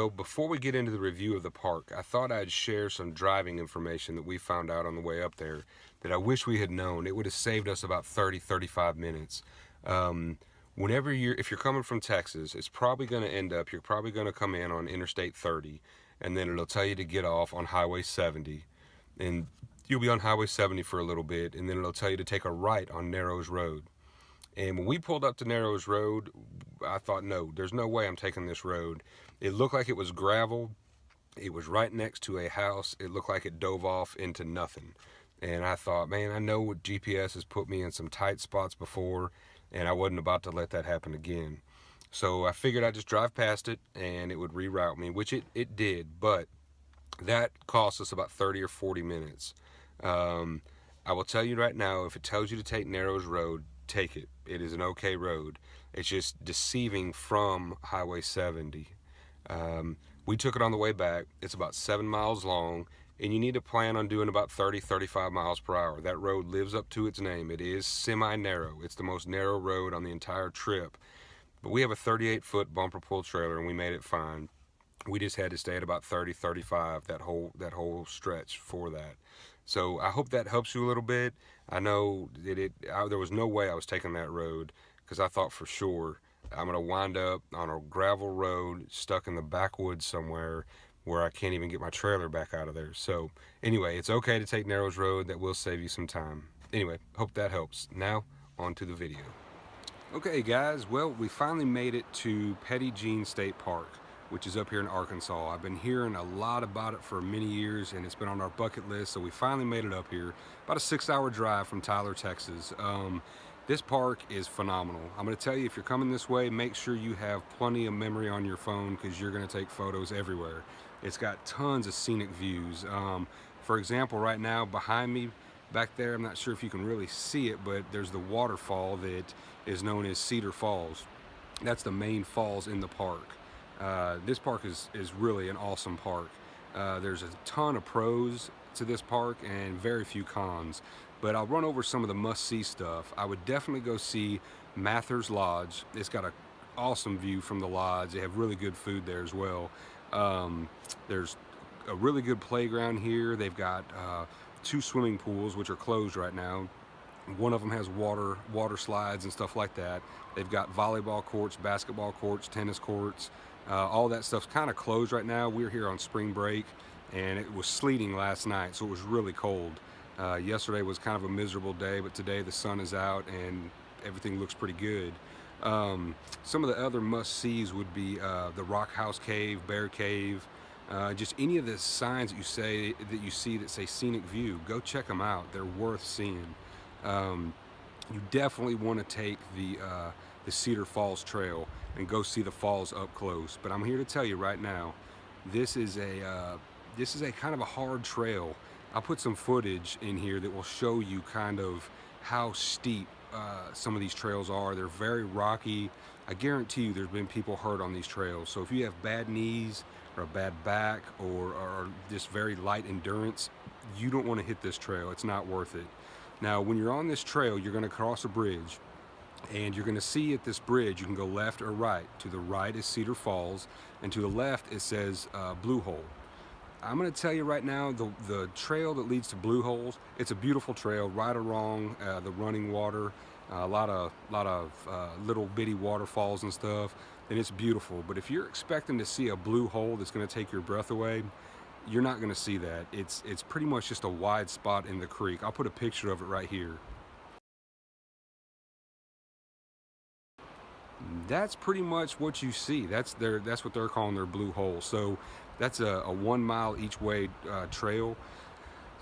Well, before we get into the review of the park, I thought I'd share some driving information that we found out on the way up there that I wish we had known. It would have saved us about 35 minutes. Um, if you're coming from Texas, it's probably going to end up, you're probably going to come in on Interstate 30, and then it'll tell you to get off on Highway 70. And you'll be on Highway 70 for a little bit, and then it'll tell you to take a right on Narrows Road. And when we pulled up to Narrows Road, I thought, no, there's no way I'm taking this road. It looked like it was gravel. It was right next to a house. It looked like it dove off into nothing. And I thought, man, I know what GPS has put me in some tight spots before, and I wasn't about to let that happen again. So I figured I'd just drive past it and it would reroute me, which it did, but that cost us about 30 or 40 minutes. Um, I will tell you right now, if it tells you to take Narrows Road, take it. It is an okay road. It's just deceiving from Highway 70. We took it on the way back. It's about 7 miles long, and you need to plan on doing about 35 miles per hour. That road lives up to its name. It is semi-narrow. It's the most narrow road on the entire trip. But we have a 38-foot bumper pull trailer, and we made it fine. We just had to stay at about 35 that whole stretch for that. So I hope that helps you a little bit. I know that there was no way I was taking that road, because I thought for sure I'm going to wind up on a gravel road stuck in the backwoods somewhere where I can't even get my trailer back out of there. So anyway, it's okay to take Narrows Road. That will save you some time. Anyway, hope that helps. Now, on to the video. Okay guys, well, we finally made it to Petit Jean State Park, which is up here in Arkansas. I've been hearing a lot about it for many years, and it's been on our bucket list, so we finally made it up here. About a 6-hour drive from Tyler, Texas. This park is phenomenal. I'm going to tell you, if you're coming this way, make sure you have plenty of memory on your phone, because you're going to take photos everywhere. It's got tons of scenic views. For example, right now behind me, back there, I'm not sure if you can really see it, but there's the waterfall that is known as Cedar Falls. That's the main falls in the park. This park is really an awesome park. There's a ton of pros to this park and very few cons, but I'll run over some of the must-see stuff. I would definitely go see Mather's Lodge. It's got an awesome view from the lodge. They have really good food there as well. There's a really good playground here. They've got 2 swimming pools, which are closed right now. One of them has water slides and stuff like that. They've got volleyball courts, basketball courts, tennis courts. All that stuff's kind of closed right now. We're here on spring break, and it was sleeting last night, so it was really cold. Yesterday was kind of a miserable day, but today the sun is out and everything looks pretty good. Some of the other must-sees would be the Rock House Cave, Bear Cave, just any of the signs that you see that say scenic view. Go check them out. They're worth seeing. You definitely want to take the Cedar Falls Trail and go see the falls up close. But I'm here to tell you right now, this is a kind of a hard trail. I'll put some footage in here that will show you kind of how steep some of these trails are. They're very rocky. I guarantee you there's been people hurt on these trails. So if you have bad knees or a bad back or just very light endurance, you don't want to hit this trail. It's not worth it. Now, when you're on this trail, you're going to cross a bridge, and you're going to see at this bridge, you can go left or right. To the right is Cedar Falls, and to the left it says Blue Hole. I'm going to tell you right now, the trail that leads to Blue Holes, it's a beautiful trail, right along the running water, a lot of little bitty waterfalls and stuff, and it's beautiful. But if you're expecting to see a blue hole that's going to take your breath away, you're not going to see that. It's pretty much just a wide spot in the creek. I'll put a picture of it right here. That's pretty much what you see. That's what they're calling their blue hole. So that's a 1 mile each way trail.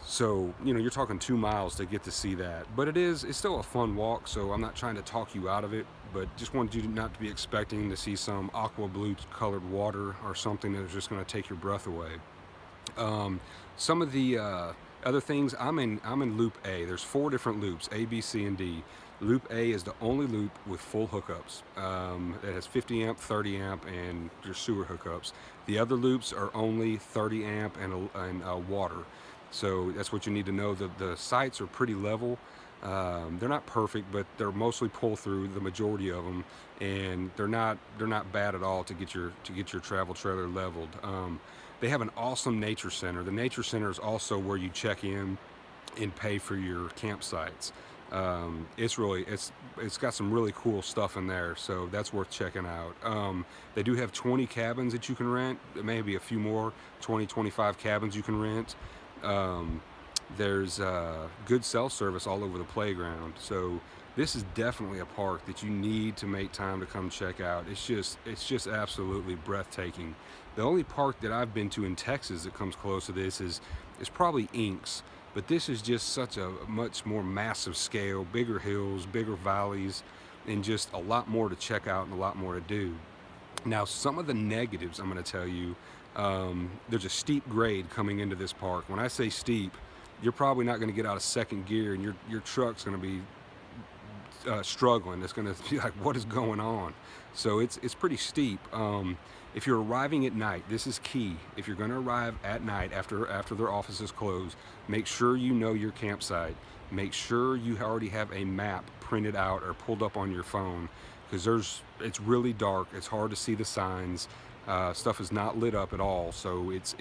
So you're talking 2 miles to get to see that. But it's still a fun walk. So I'm not trying to talk you out of it, but just wanted you not to be expecting to see some aqua blue colored water or something that's just going to take your breath away. Some of the other things, I'm in loop A. There's 4 different loops, A, B, C, and D. Loop A is the only loop with full hookups. It has 50 amp, 30 amp, and your sewer hookups. The other loops are only 30 amp and water. So that's what you need to know. The sites are pretty level. They're not perfect, but they're mostly pull through, the majority of them, and they're not bad at all to get your travel trailer leveled. They have an awesome nature center. The nature center is also where you check in and pay for your campsites. It's got some really cool stuff in there, so that's worth checking out. They do have 20 cabins that you can rent, maybe a few more, 20, 25 cabins you can rent. Um, there's good cell service all over the playground, so this is definitely a park that you need to make time to come check out. It's just absolutely breathtaking. The only park that I've been to in Texas that comes close to this is probably Inks, but this is just such a much more massive scale, bigger hills, bigger valleys, and just a lot more to check out and a lot more to do. Now, some of the negatives I'm going to tell you, there's a steep grade coming into this park. When I say steep, you're probably not going to get out of second gear, and your truck's going to be struggling. It's going to be like, what is going on? So it's pretty steep. If you're arriving at night, this is key. If you're going to arrive at night after their offices close, make sure you know your campsite. Make sure you already have a map printed out or pulled up on your phone, because it's really dark. It's hard to see the signs. Stuff is not lit up at all, so it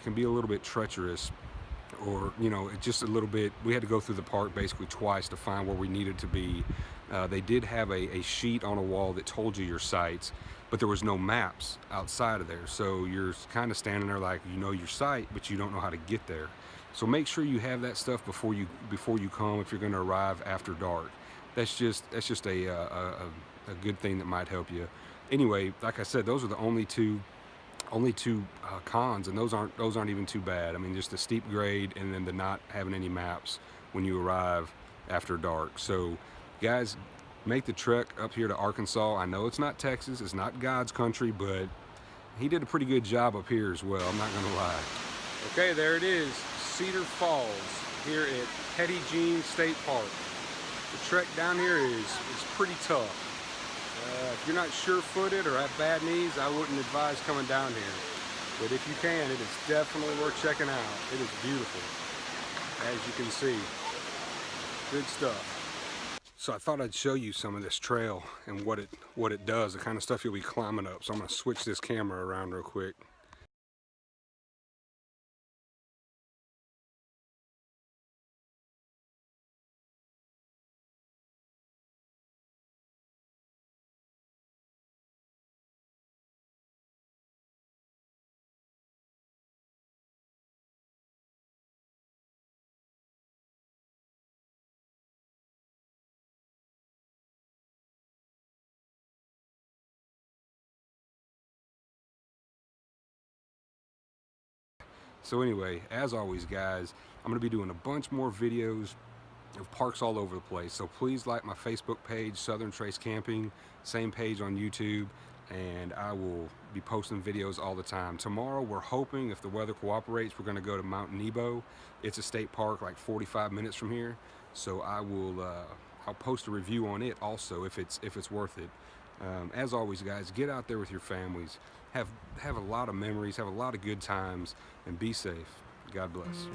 can be a little bit treacherous, or it's just a little bit. We had to go through the park basically twice to find where we needed to be. They did have a sheet on a wall that told you your sites, but there was no maps outside of there, so you're kind of standing there like you know your site, but you don't know how to get there. So make sure you have that stuff before you come, if you're going to arrive after dark. That's just a good thing that might help you. Anyway, like I said, those are the only two cons, and those aren't even too bad. I mean, just the steep grade and then the not having any maps when you arrive after dark. So guys, make the trek up here to Arkansas. I know it's not Texas, it's not God's country, but he did a pretty good job up here as well, I'm not gonna lie. Okay, there it is, Cedar Falls here at Petit Jean State Park. The trek down here is pretty tough. If you're not sure-footed or have bad knees, I wouldn't advise coming down here. But if you can, it is definitely worth checking out. It is beautiful, as you can see. Good stuff. So I thought I'd show you some of this trail and what it does, the kind of stuff you'll be climbing up. So I'm going to switch this camera around real quick. So anyway, as always guys, I'm going to be doing a bunch more videos of parks all over the place. So please like my Facebook page, Southern Trace Camping, same page on YouTube, and I will be posting videos all the time. Tomorrow we're hoping, if the weather cooperates, we're going to go to Mount Nebo. It's a state park like 45 minutes from here. So I'll post a review on it also if it's worth it. As always guys, get out there with your families, have a lot of memories, have a lot of good times, and be safe. God bless.